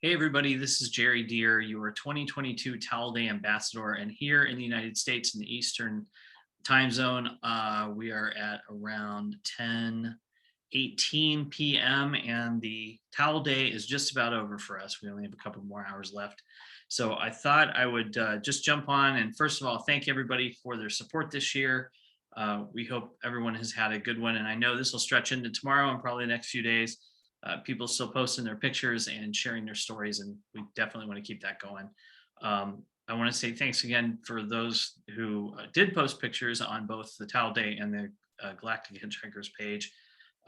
Hey everybody, this is Jerry Deere, your 2022 Towel Day Ambassador, and here in the United States in the Eastern time zone, we are at around 10:18 p.m. and the Towel Day is just about over for us. We only have a couple more hours left. So I thought I would just jump on and first of all, thank everybody for their support this year. We hope everyone has had a good one, and I know this will stretch into tomorrow and probably the next few days. People still posting their pictures and sharing their stories, and we definitely want to keep that going. I want to say thanks again for those who did post pictures on both the Towel Day and the Galactic Hitchhikers page.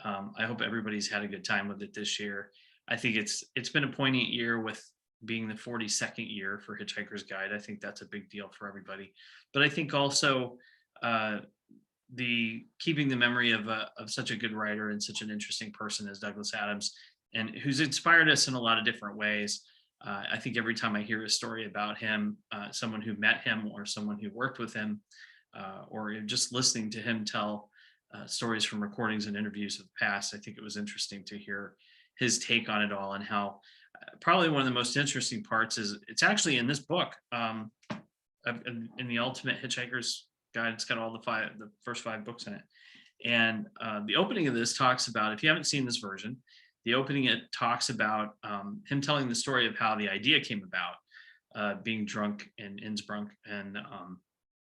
I hope everybody's had a good time with it this year. I think it's been a poignant year with being the 42nd year for Hitchhiker's Guide. I think that's a big deal for everybody. But I think also the keeping the memory of such a good writer and such an interesting person as Douglas Adams, and who's inspired us in a lot of different ways. I think every time I hear a story about him, someone who met him or someone who worked with him, or just listening to him tell stories from recordings and interviews of the past, I think it was interesting to hear his take on it all, and how probably one of the most interesting parts is it's actually in this book, in the Ultimate Hitchhiker's Guide. It's got all the first five books in it. And the opening of this talks about, if you haven't seen this version, the opening, it talks about him telling the story of how the idea came about, being drunk in Innsbruck and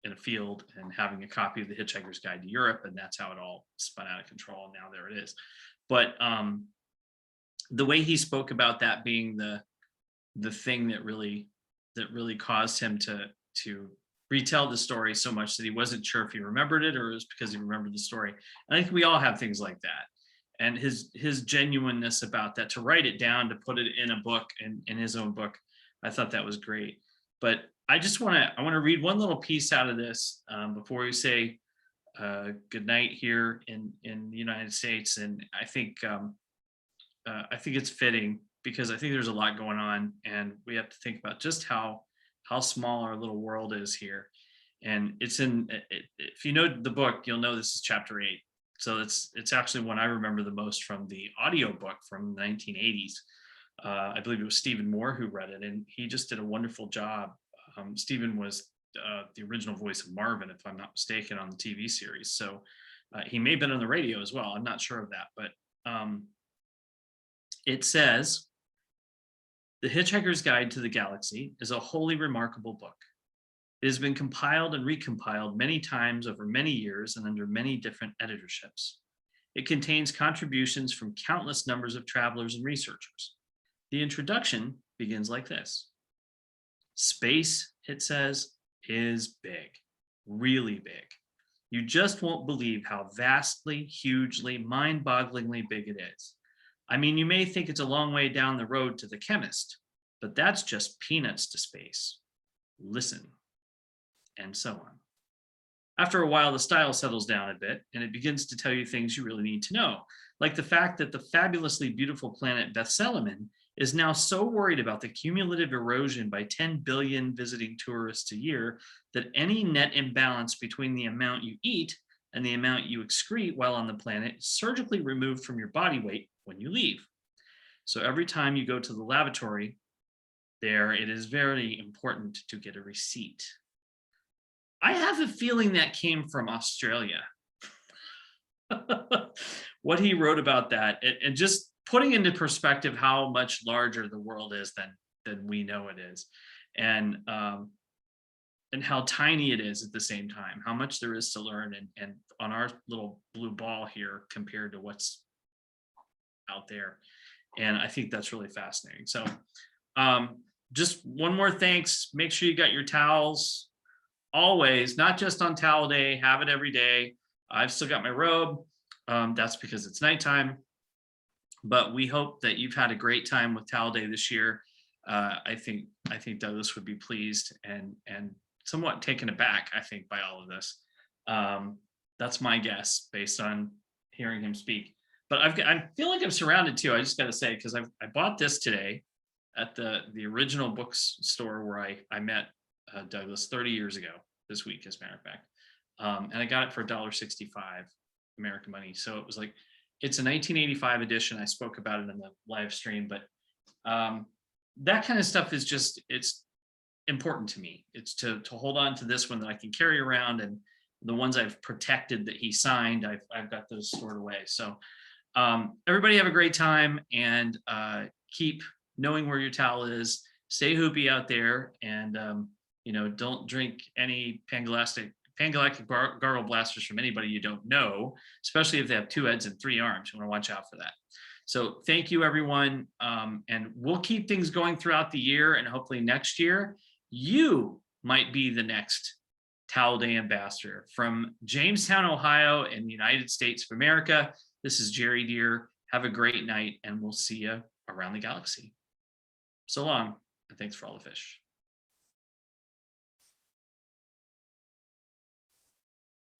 in a field and having a copy of the Hitchhiker's Guide to Europe. And that's how it all spun out of control. And now there it is. But the way he spoke about that being the thing that really caused him to retell the story so much that he wasn't sure if he remembered it or it was because he remembered the story. And I think we all have things like that. And his genuineness about that, to write it down, to put it in a book, in his own book, I thought that was great. But I want to read one little piece out of this before we say good night here in the United States. And I think it's fitting because I think there's a lot going on, and we have to think about just how small our little world is here. And it's if you know the book, you'll know this is chapter 8. So it's actually one I remember the most from the audio book from the 1980s. I believe it was Stephen Moore who read it, and he just did a wonderful job. Stephen was the original voice of Marvin, if I'm not mistaken, on the TV series. So he may have been on the radio as well. I'm not sure of that, but it says, "The Hitchhiker's Guide to the Galaxy is a wholly remarkable book. It has been compiled and recompiled many times over many years and under many different editorships. It contains contributions from countless numbers of travelers and researchers. The introduction begins like this. Space, it says, is big, really big. You just won't believe how vastly, hugely, mind-bogglingly big it is. I mean, you may think it's a long way down the road to the chemist, but that's just peanuts to space. Listen," and so on. After a while, the style settles down a bit, and it begins to tell you things you really need to know, like the fact that the fabulously beautiful planet Bethselemin is now so worried about the cumulative erosion by 10 billion visiting tourists a year that any net imbalance between the amount you eat and the amount you excrete while on the planet is surgically removed from your body weight when you leave. So every time you go to the lavatory there, it is very important to get a receipt. I have a feeling that came from Australia. What he wrote about that, and just putting into perspective how much larger the world is than we know it is, and how tiny it is at the same time, how much there is to learn, and on our little blue ball here compared to what's out there. And I think that's really fascinating. So just one more thanks. Make sure you got your towels always, not just on Towel Day, have it every day. I've still got my robe. That's because it's nighttime. But we hope that you've had a great time with Towel Day this year. I think Douglas would be pleased and somewhat taken aback, I think, by all of this. That's my guess based on hearing him speak. But I feel like I'm surrounded too. I just got to say, because I bought this today at the original bookstore where I met Douglas 30 years ago this week, as a matter of fact. And I got it for $1.65 American money. So it was like, it's a 1985 edition. I spoke about it in the live stream, but that kind of stuff is just, it's important to me. It's to hold on to this one that I can carry around, and the ones I've protected that he signed, I've got those stored away. So everybody have a great time, and keep knowing where your towel is. Stay hoopy out there, and don't drink any pangalactic gargle blasters from anybody you don't know, especially if they have 2 heads and 3 arms. You want to watch out for that. So thank you, everyone, and we'll keep things going throughout the year, and hopefully next year you might be the next Towel Day ambassador from Jamestown, Ohio, in the United States of America. This is Gery Deer. Have a great night, and we'll see you around the galaxy. So long, and thanks for all the fish.